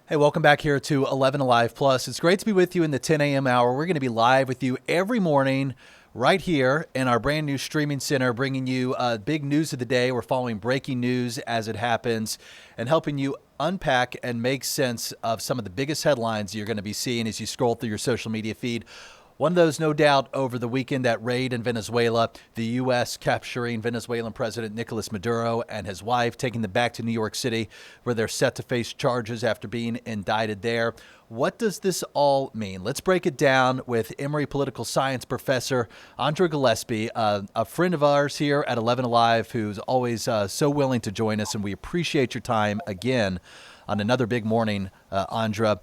Hey, welcome back here to 11 Alive Plus. It's great to be with you in the 10 a.m. hour. We're going to be live with you every morning right here in our brand new streaming center, bringing you big news of the day. We're following breaking news as it happens and helping you unpack and make sense of some of the biggest headlines you're going to be seeing as you scroll through your social media feed. One of those, no doubt, over the weekend, that raid in Venezuela, the U.S. capturing Venezuelan President Nicolas Maduro and his wife, taking them back to New York City, where they're set to face charges after being indicted there. What does this all mean? Let's break it down with Emory political science professor Andra Gillespie, a friend of ours here at 11 Alive, who's always so willing to join us, and we appreciate your time again on another big morning, Andra.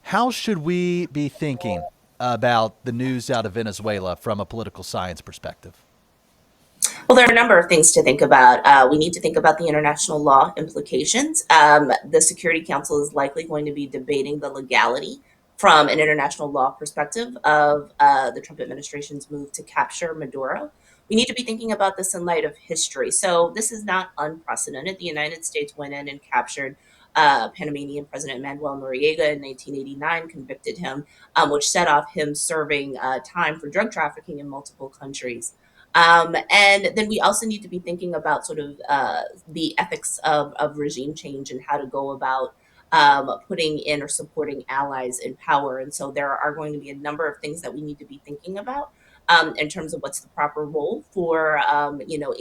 How should we be thinking about the news out of Venezuela from a political science perspective? Well, there are a number of things to think about. We need to think about the international law implications. The Security Council is likely going to be debating the legality from an international law perspective of the Trump administration's move to capture Maduro. We need to be thinking about this in light of history. So, this is not unprecedented. The United States went in and captured Panamanian President Manuel Noriega in 1989, convicted him, which set off him serving time for drug trafficking in multiple countries. And then we also need to be thinking about sort of the ethics of regime change and how to go about putting in or supporting allies in power. And so there are going to be a number of things that we need to be thinking about in terms of what's the proper role for,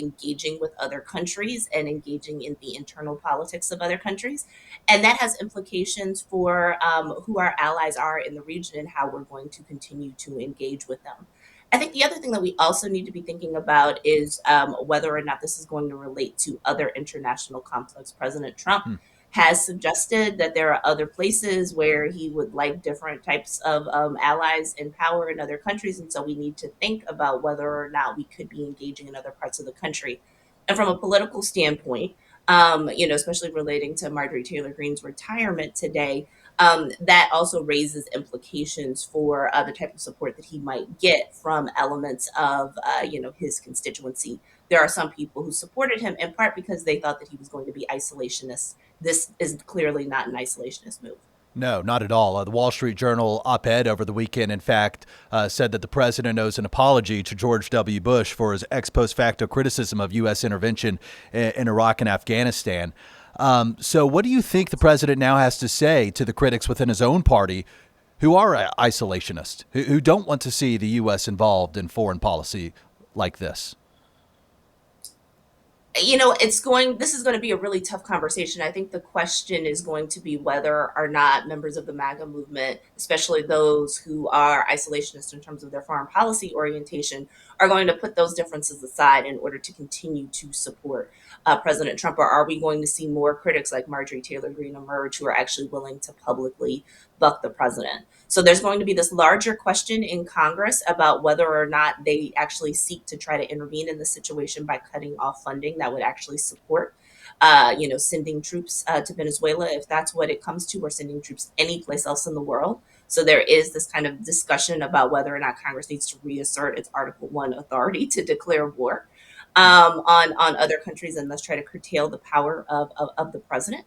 engaging with other countries and engaging in the internal politics of other countries. And that has implications for who our allies are in the region and how we're going to continue to engage with them. I think the other thing that we also need to be thinking about is whether or not this is going to relate to other international conflicts. President Trump Hmm. has suggested that there are other places where he would like different types of allies in power in other countries. And so we need to think about whether or not we could be engaging in other parts of the country. And from a political standpoint, especially relating to Marjorie Taylor Greene's retirement today, that also raises implications for the type of support that he might get from elements of, his constituency. There are some people who supported him in part because they thought that he was going to be isolationist. This is clearly not an isolationist move. No, not at all. The Wall Street Journal op-ed over the weekend, in fact, said that the president owes an apology to George W. Bush for his ex post facto criticism of U.S. intervention in Iraq and Afghanistan. So what do you think the president now has to say to the critics within his own party who are isolationists, who don't want to see the U.S. involved in foreign policy like this? This is going to be a really tough conversation. I think the question is going to be whether or not members of the MAGA movement, especially those who are isolationist in terms of their foreign policy orientation, are going to put those differences aside in order to continue to support President Trump. Or are we going to see more critics like Marjorie Taylor Greene emerge who are actually willing to publicly buck the president? So there's going to be this larger question in Congress about whether or not they actually seek to try to intervene in the situation by cutting off funding that would actually support, sending troops to Venezuela, if that's what it comes to, or sending troops any place else in the world. So there is this kind of discussion about whether or not Congress needs to reassert its Article One authority to declare war on other countries and thus try to curtail the power of the president.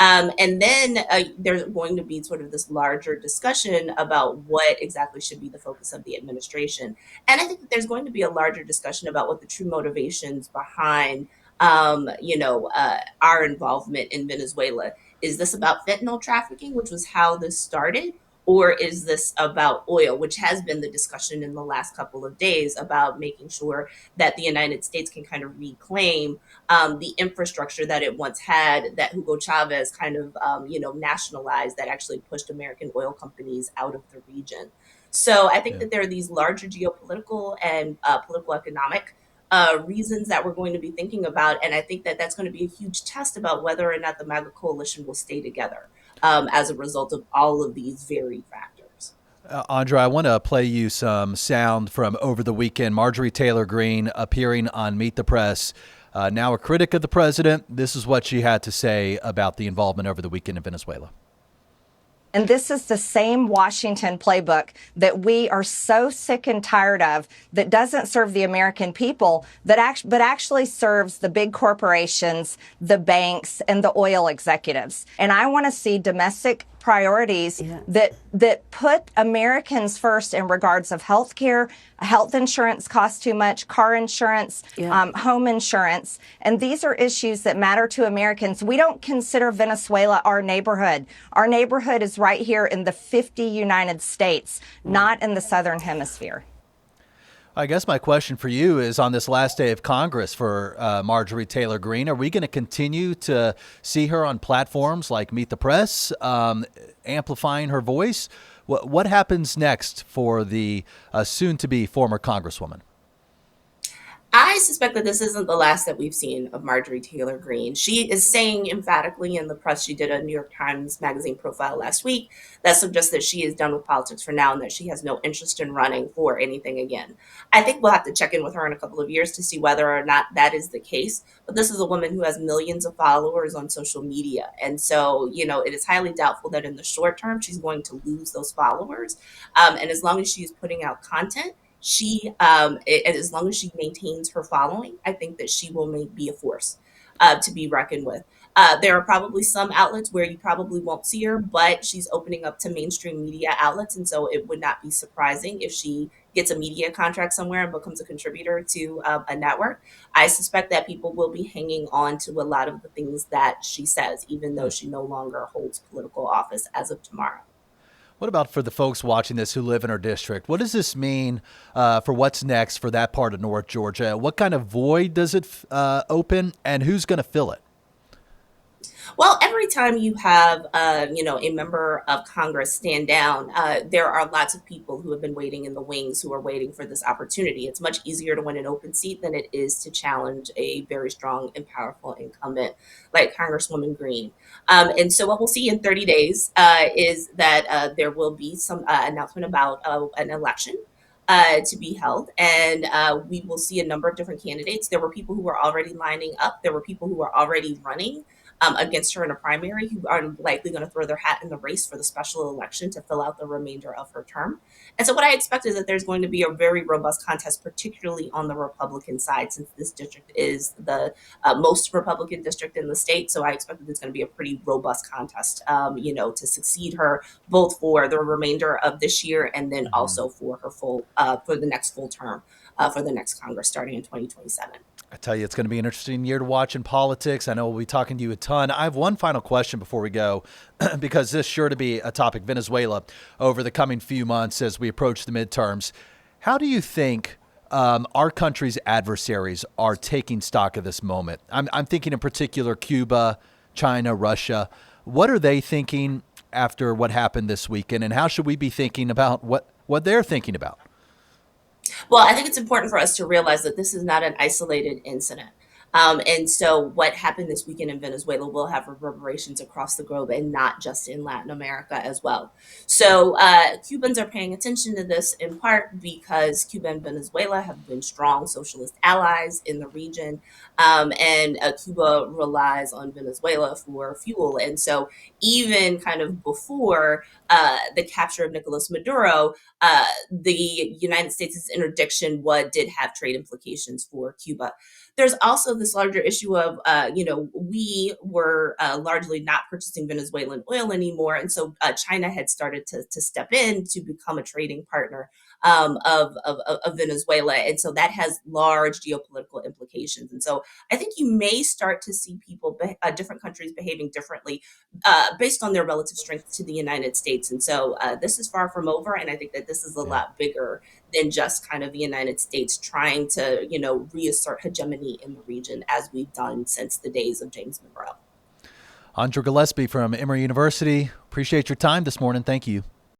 And then there's going to be sort of this larger discussion about what exactly should be the focus of the administration. And I think that there's going to be a larger discussion about what the true motivations behind, our involvement in Venezuela. Is this about fentanyl trafficking, which was how this started? Or is this about oil, which has been the discussion in the last couple of days about making sure that the United States can kind of reclaim the infrastructure that it once had, that Hugo Chavez kind of, nationalized, that actually pushed American oil companies out of the region. So I think Yeah. that there are these larger geopolitical and political economic reasons that we're going to be thinking about. And I think that that's going to be a huge test about whether or not the MAGA coalition will stay together as a result of all of these very factors. Andra, I want to play you some sound from over the weekend. Marjorie Taylor Greene appearing on Meet the Press. Now a critic of the president. This is what she had to say about the involvement over the weekend in Venezuela. And this is the same Washington playbook that we are so sick and tired of, that doesn't serve the American people, but actually serves the big corporations, the banks, and the oil executives. And I want to see domestic priorities that put Americans first in regards of health care. Health insurance costs too much, car insurance, home insurance. And these are issues that matter to Americans. We don't consider Venezuela our neighborhood. Our neighborhood is right here in the 50 United States, not in the Southern Hemisphere. I guess my question for you is, on this last day of Congress for Marjorie Taylor Greene, are we going to continue to see her on platforms like Meet the Press, amplifying her voice? What happens next for the soon-to-be former Congresswoman? I suspect that this isn't the last that we've seen of Marjorie Taylor Greene. She is saying emphatically in the press, she did a New York Times Magazine profile last week that suggests that she is done with politics for now and that she has no interest in running for anything again. I think we'll have to check in with her in a couple of years to see whether or not that is the case. But this is a woman who has millions of followers on social media. And so, it is highly doubtful that in the short term, she's going to lose those followers. And as long as she's putting out content, as long as she maintains her following, I think that she will be a force to be reckoned with. There are probably some outlets where you probably won't see her, but she's opening up to mainstream media outlets. And so it would not be surprising if she gets a media contract somewhere and becomes a contributor to a network. I suspect that people will be hanging on to a lot of the things that she says, even though she no longer holds political office as of tomorrow. What about for the folks watching this who live in our district? What does this mean for what's next for that part of North Georgia? What kind of void does it open, and who's going to fill it? Well, every time you have, a member of Congress stand down, there are lots of people who have been waiting in the wings who are waiting for this opportunity. It's much easier to win an open seat than it is to challenge a very strong and powerful incumbent like Congresswoman Greene. And so what we'll see in 30 days is that there will be some announcement about an election to be held. And we will see a number of different candidates. There were people who were already lining up. There were people who were already running against her in a primary who are likely going to throw their hat in the race for the special election to fill out the remainder of her term. And so what I expect is that there's going to be a very robust contest, particularly on the Republican side, since this district is the most Republican district in the state. So I expect that it's going to be a pretty robust contest, to succeed her both for the remainder of this year and then also for her for the next full term for the next Congress starting in 2027. I tell you, it's going to be an interesting year to watch in politics. I know we'll be talking to you a ton. I have one final question before we go, because this is sure to be a topic, Venezuela, over the coming few months as we approach the midterms. How do you think our country's adversaries are taking stock of this moment? I'm thinking in particular Cuba, China, Russia. What are they thinking after what happened this weekend, and how should we be thinking about what they're thinking about? Well, I think it's important for us to realize that this is not an isolated incident. And so what happened this weekend in Venezuela will have reverberations across the globe and not just in Latin America as well. So Cubans are paying attention to this in part because Cuba and Venezuela have been strong socialist allies in the region. And Cuba relies on Venezuela for fuel. And so even kind of before the capture of Nicolas Maduro, the United States' interdiction did have trade implications for Cuba. There's also this larger issue of, we were largely not purchasing Venezuelan oil anymore. And so China had started to step in to become a trading partner of Venezuela. And so that has large geopolitical implications. And so I think you may start to see people, different countries behaving differently based on their relative strength to the United States. And so this is far from over. And I think that this is a lot bigger than just kind of the United States trying to, reassert hegemony in the region as we've done since the days of James Monroe. Andra Gillespie from Emory University. Appreciate your time this morning. Thank you.